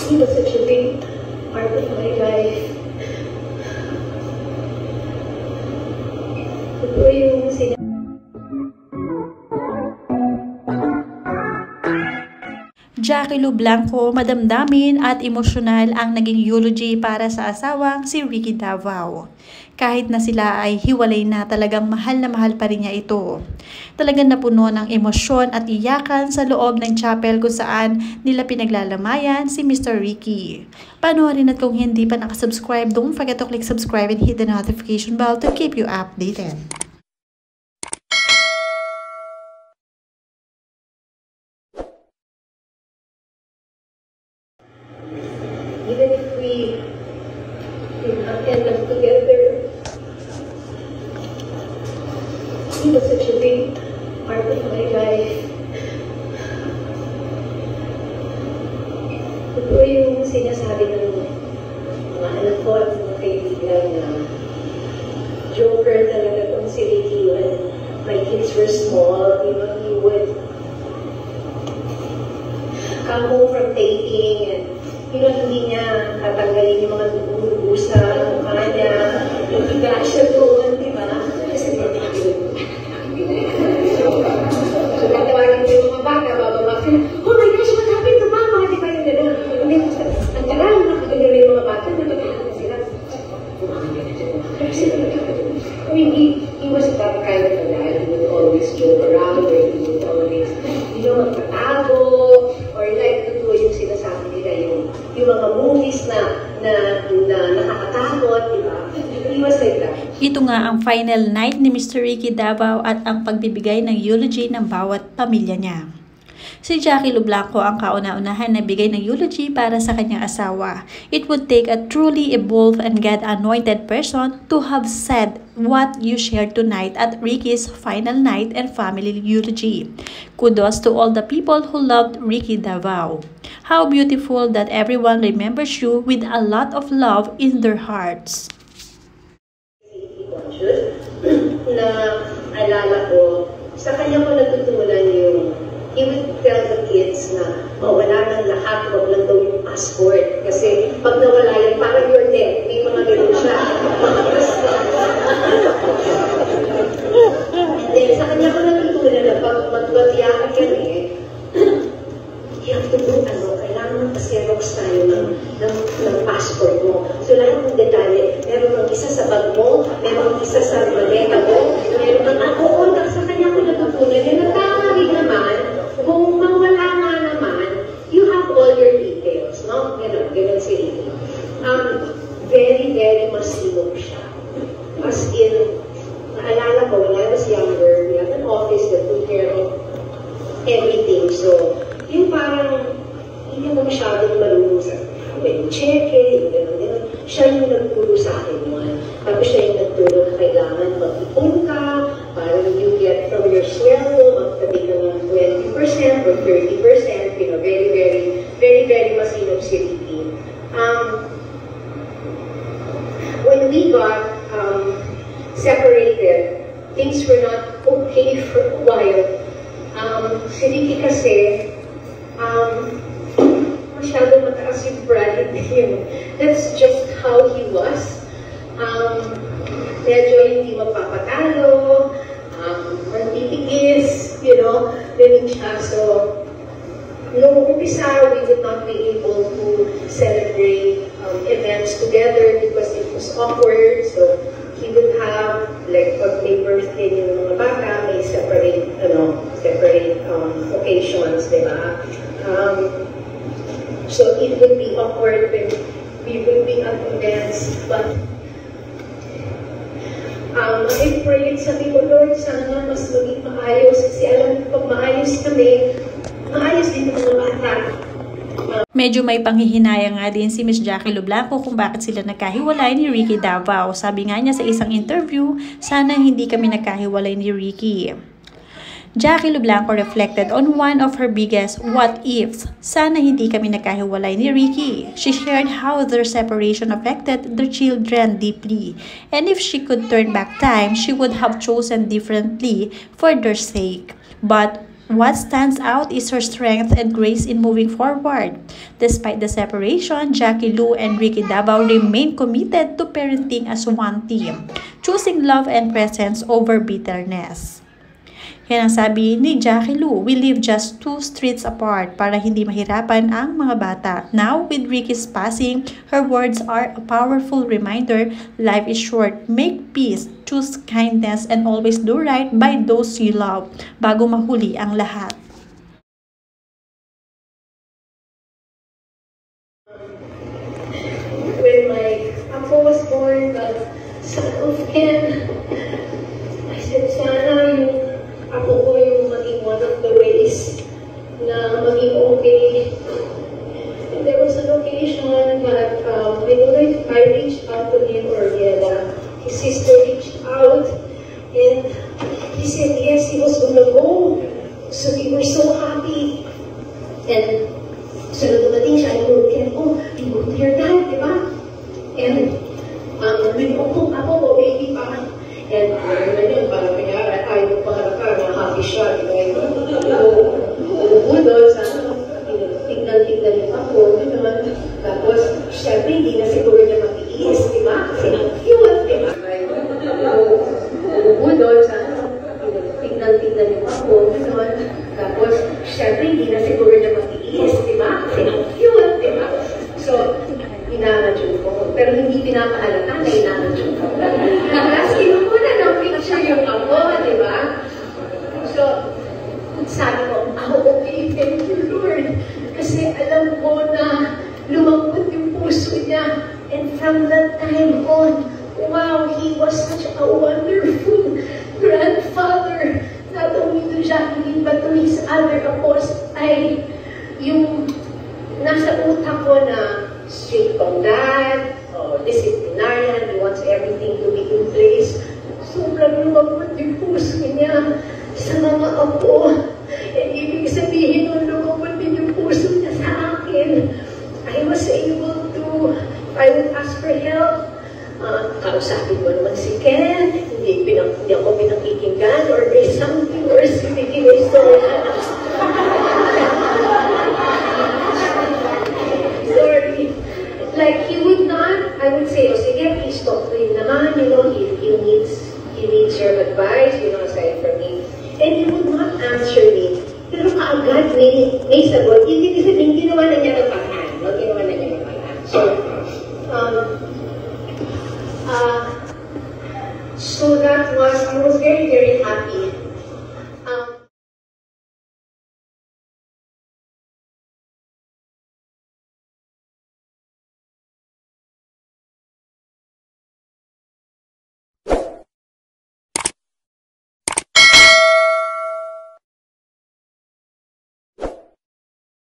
He was such a big part of my life. Ito yung Jackie Lou Blanco, madamdamin at emosyonal ang naging eulogy para sa asawang si Ricky Davao. Kahit na sila ay hiwalay na, talagang mahal na mahal pa rin niya ito. Talagang napuno ng emosyon at iyakan sa loob ng chapel kung saan nila pinaglalamayan si Mr. Ricky. Panoorin at kung hindi pa nakasubscribe, don't forget to click subscribe and hit the notification bell to keep you updated. Even if we did not end up together, he was such a big part of my life. Ito yung sinasabi ng mga anak ko at mga kaibigan na joker talaga itong si Ricky. When my kids were small, he would come home from taping and hindi niya tatanggalin yung mga dugo sa mukha niya. Higa siya doon, di ba? Kasi so, tatawagin ko yung mga bata, bababa sila, oh my gosh, what happened to mama? Di ba yung gano'n? Ang tagal, nakagano yung mga bata, natagyan na sila. I mean, he was that kind of a dad. He would always joke around, or he would always, magpatago, or like, ito yung sinasabi nila, yung mga movies na nakakatakot, diba? He was like that. Ito nga ang final night ni Mr. Ricky Davao at ang pagbibigay ng eulogy ng bawat pamilya niya. Si Jackie Lou Blanco ang kauna-unahan na bigay ng eulogy para sa kanyang asawa. It would take a truly evolved and God-anointed person to have said what you shared tonight at Ricky's final night and family eulogy. Kudos to all the people who loved Ricky Davao. How beautiful that everyone remembers you with a lot of love in their hearts. Na alala ko, sa kanya ko natutunan yung he would tell the kids na wala nang lahat, wag lang daw yung passport. Kasi pag nawala yan, parang you're dead. May mga ganun siya. And then, sa kanya ko natutunan na pag magbabiyakan kami, you have to do kailangan mag-xerox tayo ng passport mo. So, lahat ng detalye, meron kang isa sa bag mo, meron kang isa sa maleta mo, meron kang sa kanya ko natutunan yan, natangawig naman, kung mawala nga naman, you have all your details, no? Ganun si Ricky. Very, very masinop siya. As in, naalala ko, when I was younger, we had an office that took care of everything. So, yung parang, hindi mo masyadong marunong sa cheque, yung gano'n. Siya yung nagturo sa akin yun. Tapos siya yung nagturo na kailangan mag-ipon ka, para you get from your sweldo, magtabi ka ng 20% or 30%, very, very, very, very masinop si Ricky. When we got separated, things were not okay for a while. Si Ricky kasi, masyado mataas yung pride. That's just how he was. Medyo hindi mapapatalo, mantitigis, ganun siya. So, nung umpisa, we would not be able to celebrate events together because it was awkward. So, he would have, like, pag may birthday yung mga bata, may separate occasions, diba? So it would be awkward when we would be at events, but I prayed, sabi ko, Lord, sana mas maging maayos, kasi alam ko, pag maayos kami, maayos din ang mga bata. Medyo may panghihinayang nga din si Miss Jackie Lou Blanco kung bakit sila nagkahiwalay ni Ricky Davao. Sabi nga niya sa isang interview, sana hindi kami nagkahiwalay ni Ricky. Jackie Lou Blanco reflected on one of her biggest what-ifs. Sana hindi kami nagkahiwalay ni Ricky. She shared how their separation affected their children deeply. And if she could turn back time, she would have chosen differently for their sake. But What stands out is her strength and grace in moving forward. Despite the separation, Jackie Lu and Ricky Davao remain committed to parenting as one team, choosing love and presence over bitterness. Yan ang sabi ni Jackie Lu, "We live just 2 streets apart para hindi mahirapan ang mga bata." Now, with Ricky's passing, her words are a powerful reminder: life is short, make peace, choose kindness, and always do right by those you love bago mahuli ang lahat. When my apo was born, the son of Ken, I said, sana yung apo ko yung maging one of the ways na maging okay. And there was an occasion that I don't know if I reached out to him or his sister reached out, and he said yes, he was gonna go. So we were so happy. And so dumating siya, I told Ken, oh, you go to your dad, di ba? And ako po, baby pa. And naman yun, parang kanyara, tayo paharap na happy siya, di ba? Doon, sana, tignan yung ako, gano'n. Tapos, syempre, hindi na siguro niya matiis, di ba? Kasi ang cute, di ba? Doon, sana, tignan yung ako, gano'n. Tapos, syempre, hindi na siguro niya matiis, di ba? Kasi ang cute, di ba? So, inaanadyo ko. Pero hindi pinapahalata na inaanadyo ko. Tapos, kinukuna ng picture yung ako, di ba? So, sabi ko, okay, thank you, Lord. Kasi alam ko na lumambot yung puso niya. And from that time on, wow, he was such a wonderful grandfather. Not only to Jacqueline, but to his other apos, ay yung nasa utak ko na straight from dad, disciplinarian, he wants everything to be in place. Sobrang lumambot yung puso niya sa mga apo. And ibig sabihin nung lumambot din yung puso niya sa akin, I was able to, I would ask for help. Kausapin mo naman si Ken, hindi ako pinakikinggan, or there's something, or speaking a story. Sorry. Like, he would not, I would say, oh, sige, please talk to him naman, you know, he needs your advice, you know, aside from me. And he would not answer me. Pero kaagad, may sagot. Hindi sabihin, ginawa na niya ng paraan. No? Ginawa na niya ng paraan. So that was, I was very, very happy